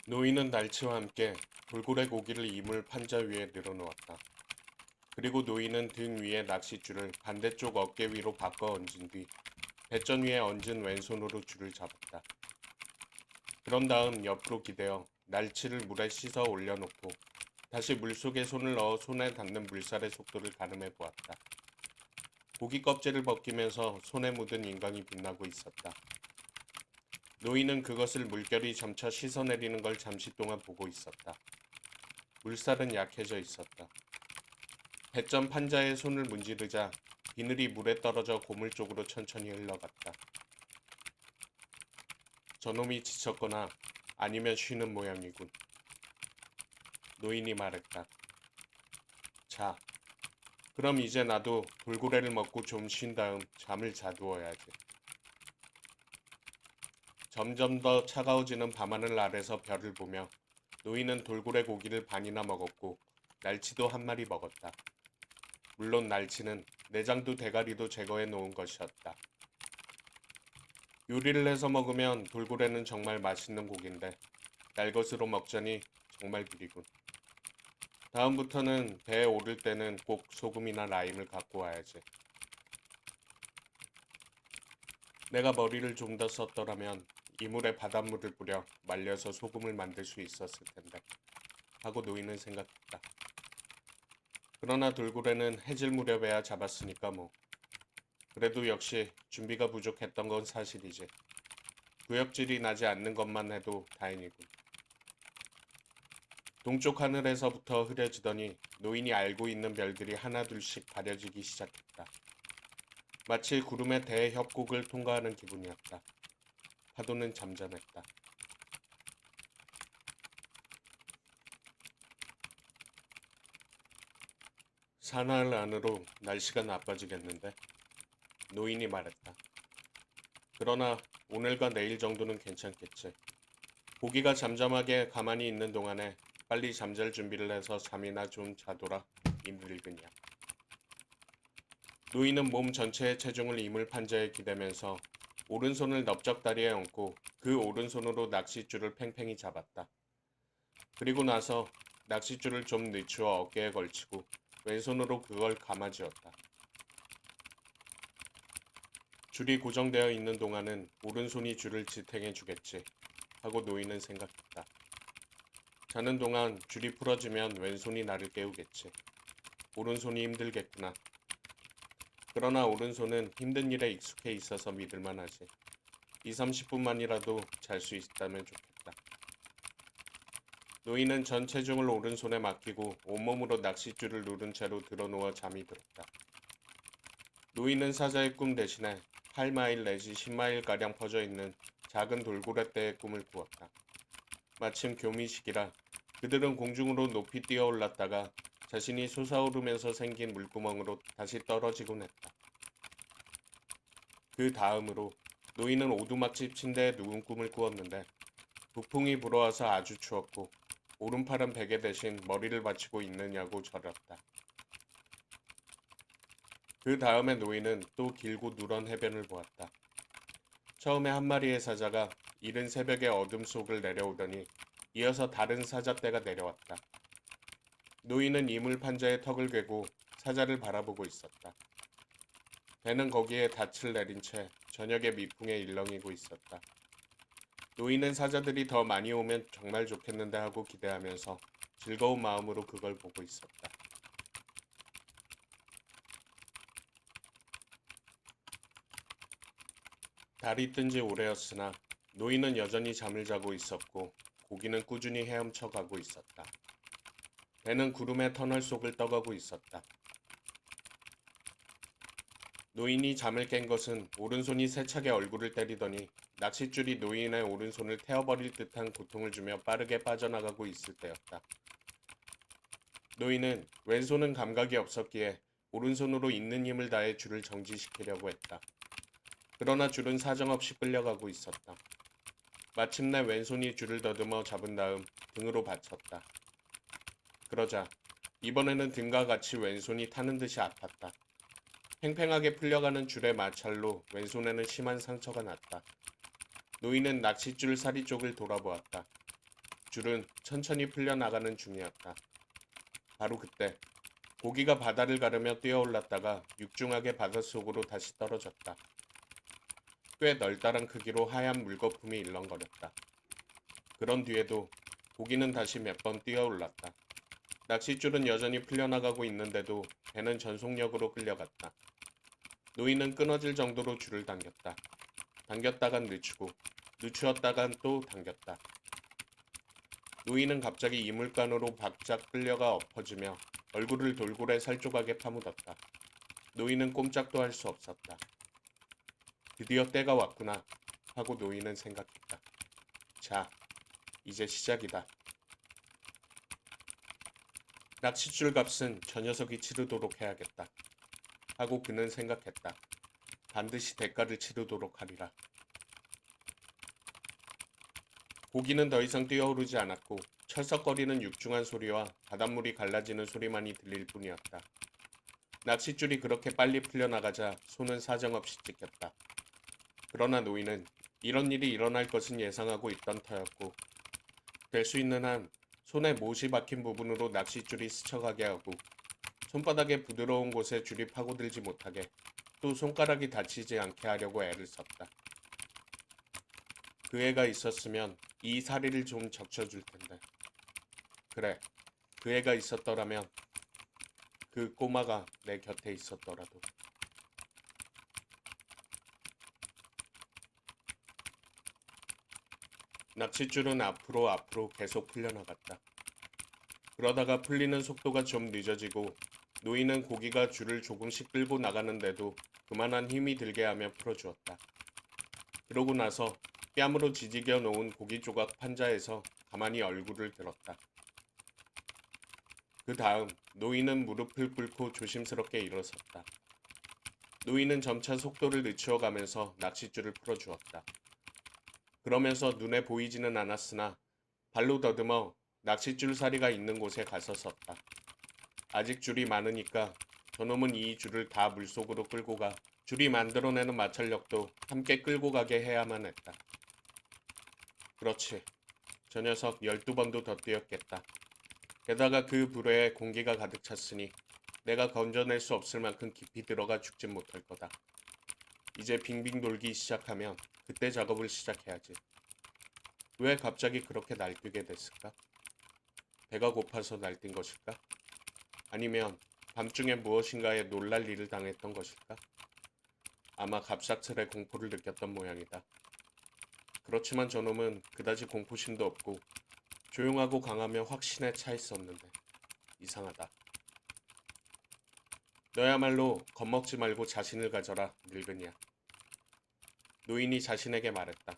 노인은 날치와 함께 돌고래 고기를 이물 판자 위에 늘어놓았다. 그리고 노인은 등 위에 낚싯줄을 반대쪽 어깨 위로 바꿔 얹은 뒤 배전 위에 얹은 왼손으로 줄을 잡았다. 그런 다음 옆으로 기대어 날치를 물에 씻어 올려놓고 다시 물속에 손을 넣어 손에 닿는 물살의 속도를 가늠해 보았다. 고기 껍질을 벗기면서 손에 묻은 인광이 빛나고 있었다. 노인은 그것을 물결이 점차 씻어내리는 걸 잠시 동안 보고 있었다. 물살은 약해져 있었다. 배점 판자에 손을 문지르자 비늘이 물에 떨어져 고물 쪽으로 천천히 흘러갔다. 저놈이 지쳤거나 아니면 쉬는 모양이군. 노인이 말했다. 자, 그럼 이제 나도 돌고래를 먹고 좀 쉰 다음 잠을 자두어야지. 점점 더 차가워지는 밤하늘 아래서 별을 보며 노인은 돌고래 고기를 반이나 먹었고 날치도 한 마리 먹었다. 물론 날치는 내장도 대가리도 제거해 놓은 것이었다. 요리를 해서 먹으면 돌고래는 정말 맛있는 고기인데 날것으로 먹자니 정말 비리군. 다음부터는 배에 오를 때는 꼭 소금이나 라임을 갖고 와야지. 내가 머리를 좀 더 썼더라면 이물에 바닷물을 뿌려 말려서 소금을 만들 수 있었을 텐데 하고 노인은 생각했다. 그러나 돌고래는 해질 무렵에야 잡았으니까 뭐. 그래도 역시 준비가 부족했던 건 사실이지. 구역질이 나지 않는 것만 해도 다행이군. 동쪽 하늘에서부터 흐려지더니 노인이 알고 있는 별들이 하나둘씩 가려지기 시작했다. 마치 구름의 대협곡을 통과하는 기분이었다. 파도는 잠잠했다. 사나흘 안으로 날씨가 나빠지겠는데? 노인이 말했다. 그러나 오늘과 내일 정도는 괜찮겠지. 고기가 잠잠하게 가만히 있는 동안에 빨리 잠잘 준비를 해서 잠이나 좀 자도라 임늙은이야. 노인은 몸 전체의 체중을 이물 판자에 기대면서 오른손을 넓적 다리에 얹고 그 오른손으로 낚싯줄을 팽팽히 잡았다. 그리고 나서 낚싯줄을 좀 늦추어 어깨에 걸치고 왼손으로 그걸 감아쥐었다. 줄이 고정되어 있는 동안은 오른손이 줄을 지탱해 주겠지 하고 노인은 생각했다. 자는 동안 줄이 풀어지면 왼손이 나를 깨우겠지. 오른손이 힘들겠구나. 그러나 오른손은 힘든 일에 익숙해 있어서 믿을만하지. 2, 30분만이라도 잘 수 있다면 좋겠다. 노인은 전 체중을 오른손에 맡기고 온몸으로 낚싯줄을 누른 채로 드러누워 잠이 들었다. 노인은 사자의 꿈 대신에 8마일 내지 10마일가량 퍼져 있는 작은 돌고래떼의 꿈을 꾸었다. 마침 교미식이라 그들은 공중으로 높이 뛰어 올랐다가 자신이 솟아오르면서 생긴 물구멍으로 다시 떨어지곤 했다. 그 다음으로 노인은 오두막집 침대에 누운 꿈을 꾸었는데 북풍이 불어와서 아주 추웠고 오른팔은 베개 대신 머리를 받치고 있느냐고 절었다. 그 다음에 노인은 또 길고 누런 해변을 보았다. 처음에 한 마리의 사자가 이른 새벽의 어둠 속을 내려오더니 이어서 다른 사자떼가 내려왔다. 노인은 이물 판자에 턱을 괴고 사자를 바라보고 있었다. 배는 거기에 닻을 내린 채 저녁의 미풍에 일렁이고 있었다. 노인은 사자들이 더 많이 오면 정말 좋겠는데 하고 기대하면서 즐거운 마음으로 그걸 보고 있었다. 달이 뜬 지 오래였으나 노인은 여전히 잠을 자고 있었고 고기는 꾸준히 헤엄쳐 가고 있었다. 배는 구름의 터널 속을 떠가고 있었다. 노인이 잠을 깬 것은 오른손이 세차게 얼굴을 때리더니 낚싯줄이 노인의 오른손을 태워버릴 듯한 고통을 주며 빠르게 빠져나가고 있을 때였다. 노인은 왼손은 감각이 없었기에 오른손으로 있는 힘을 다해 줄을 정지시키려고 했다. 그러나 줄은 사정없이 끌려가고 있었다. 마침내 왼손이 줄을 더듬어 잡은 다음 등으로 받쳤다. 그러자 이번에는 등과 같이 왼손이 타는 듯이 아팠다. 팽팽하게 풀려가는 줄의 마찰로 왼손에는 심한 상처가 났다. 노인은 낚싯줄 사리 쪽을 돌아보았다. 줄은 천천히 풀려나가는 중이었다. 바로 그때 고기가 바다를 가르며 뛰어올랐다가 육중하게 바닷속으로 다시 떨어졌다. 꽤 널따란 크기로 하얀 물거품이 일렁거렸다. 그런 뒤에도 고기는 다시 몇 번 뛰어올랐다. 낚싯줄은 여전히 풀려나가고 있는데도 배는 전속력으로 끌려갔다. 노인은 끊어질 정도로 줄을 당겼다. 당겼다간 늦추고 늦추었다간 또 당겼다. 노인은 갑자기 이물간으로 바짝 끌려가 엎어지며 얼굴을 돌고래 살조각에 파묻었다. 노인은 꼼짝도 할 수 없었다. 드디어 때가 왔구나 하고 노인은 생각했다. 자, 이제 시작이다. 낚싯줄 값은 저 녀석이 치르도록 해야겠다 하고 그는 생각했다. 반드시 대가를 치르도록 하리라. 고기는 더 이상 뛰어오르지 않았고 철썩거리는 육중한 소리와 바닷물이 갈라지는 소리만이 들릴 뿐이었다. 낚싯줄이 그렇게 빨리 풀려나가자 손은 사정없이 찢겼다. 그러나 노인은 이런 일이 일어날 것은 예상하고 있던 터였고 될 수 있는 한 손에 못이 박힌 부분으로 낚싯줄이 스쳐가게 하고 손바닥의 부드러운 곳에 줄이 파고들지 못하게 또 손가락이 다치지 않게 하려고 애를 썼다. 그 애가 있었으면 이 사리를 좀 적셔줄 텐데. 그래, 그 애가 있었더라면 그 꼬마가 내 곁에 있었더라도. 낚싯줄은 앞으로 계속 풀려나갔다. 그러다가 풀리는 속도가 좀 늦어지고 노인은 고기가 줄을 조금씩 끌고 나가는데도 그만한 힘이 들게 하며 풀어주었다. 그러고 나서 뺨으로 지지겨 놓은 고기 조각 판자에서 가만히 얼굴을 들었다. 그 다음 노인은 무릎을 꿇고 조심스럽게 일어섰다. 노인은 점차 속도를 늦추어 가면서 낚싯줄을 풀어주었다. 그러면서 눈에 보이지는 않았으나 발로 더듬어 낚싯줄 사리가 있는 곳에 가서 섰다. 아직 줄이 많으니까 저놈은 이 줄을 다 물속으로 끌고 가 줄이 만들어내는 마찰력도 함께 끌고 가게 해야만 했다. 그렇지. 저 녀석 12번도 더 뛰었겠다. 게다가 그 불에 공기가 가득 찼으니 내가 건져낼 수 없을 만큼 깊이 들어가 죽진 못할 거다. 이제 빙빙 돌기 시작하면 그때 작업을 시작해야지. 왜 갑자기 그렇게 날뛰게 됐을까? 배가 고파서 날뛴 것일까? 아니면 밤중에 무엇인가에 놀랄 일을 당했던 것일까? 아마 갑작스레 공포를 느꼈던 모양이다. 그렇지만 저놈은 그다지 공포심도 없고 조용하고 강하며 확신에 차 있었는데 이상하다. 너야말로 겁먹지 말고 자신을 가져라, 늙은이야. 노인이 자신에게 말했다.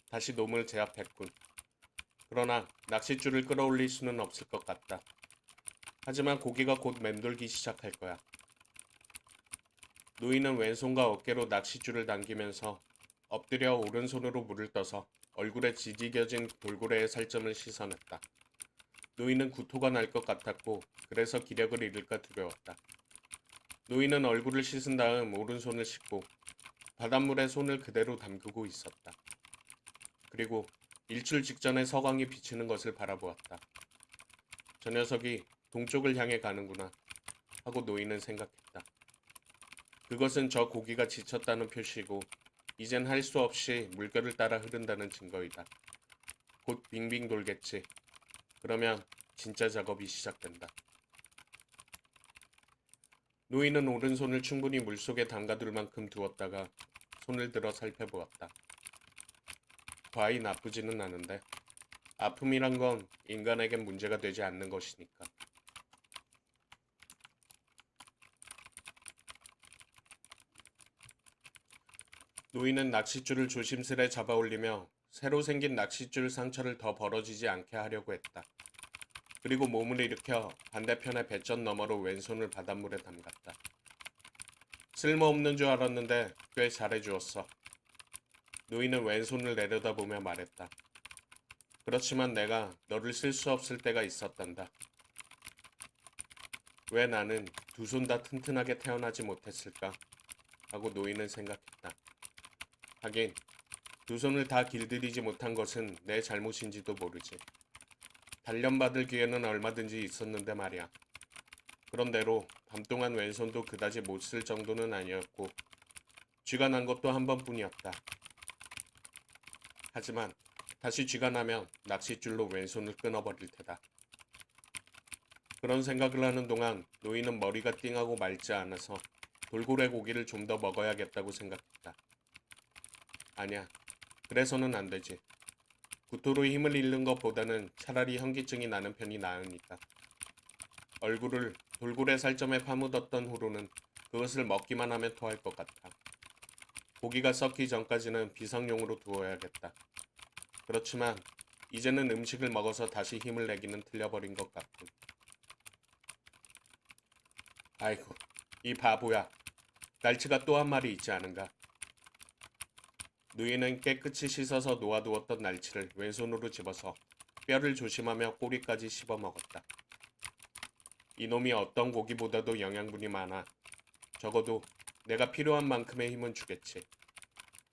다시 놈을 제압했군. 그러나 낚싯줄을 끌어올릴 수는 없을 것 같다. 하지만 고기가 곧 맴돌기 시작할 거야. 노인은 왼손과 어깨로 낚싯줄을 당기면서 엎드려 오른손으로 물을 떠서 얼굴에 지지겨진 돌고래의 살점을 씻어냈다. 노인은 구토가 날 것 같았고 그래서 기력을 잃을까 두려웠다. 노인은 얼굴을 씻은 다음 오른손을 씻고 바닷물에 손을 그대로 담그고 있었다. 그리고 일출 직전에 서광이 비치는 것을 바라보았다. 저 녀석이 동쪽을 향해 가는구나 하고 노인은 생각했다. 그것은 저 고기가 지쳤다는 표시고 이젠 할 수 없이 물결을 따라 흐른다는 증거이다. 곧 빙빙 돌겠지. 그러면 진짜 작업이 시작된다. 노인은 오른손을 충분히 물속에 담가둘 만큼 두었다가 손을 들어 살펴보았다. 과히 나쁘지는 않은데 아픔이란 건 인간에겐 문제가 되지 않는 것이니까. 노인은 낚싯줄을 조심스레 잡아올리며 새로 생긴 낚싯줄 상처를 더 벌어지지 않게 하려고 했다. 그리고 몸을 일으켜 반대편의 배전 너머로 왼손을 바닷물에 담갔다. 쓸모없는 줄 알았는데 꽤 잘해주었어. 노인은 왼손을 내려다보며 말했다. 그렇지만 내가 너를 쓸 수 없을 때가 있었단다. 왜 나는 두 손 다 튼튼하게 태어나지 못했을까? 하고 노인은 생각했다. 하긴 두 손을 다 길들이지 못한 것은 내 잘못인지도 모르지. 단련받을 기회는 얼마든지 있었는데 말이야. 그런대로 밤 동안 왼손도 그다지 못 쓸 정도는 아니었고 쥐가 난 것도 한 번뿐이었다. 하지만 다시 쥐가 나면 낚싯줄로 왼손을 끊어버릴 테다. 그런 생각을 하는 동안 노인은 머리가 띵하고 맑지 않아서 돌고래 고기를 좀 더 먹어야겠다고 생각했다. 아니야, 그래서는 안 되지. 구토로 힘을 잃는 것보다는 차라리 현기증이 나는 편이 나으니까. 얼굴을 돌고래 살점에 파묻었던 후로는 그것을 먹기만 하면 토할 것 같아. 고기가 썩기 전까지는 비상용으로 두어야겠다. 그렇지만 이제는 음식을 먹어서 다시 힘을 내기는 틀려버린 것 같군. 아이고, 이 바보야. 날치가 또 한 마리 있지 않은가? 누이는 깨끗이 씻어서 놓아두었던 날치를 왼손으로 집어서 뼈를 조심하며 꼬리까지 씹어 먹었다. 이놈이 어떤 고기보다도 영양분이 많아. 적어도 내가 필요한 만큼의 힘은 주겠지.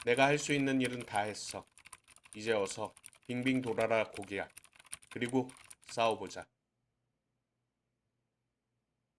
내가 할 수 있는 일은 다 했어. 이제 어서 빙빙 돌아라 고기야. 그리고 싸워보자.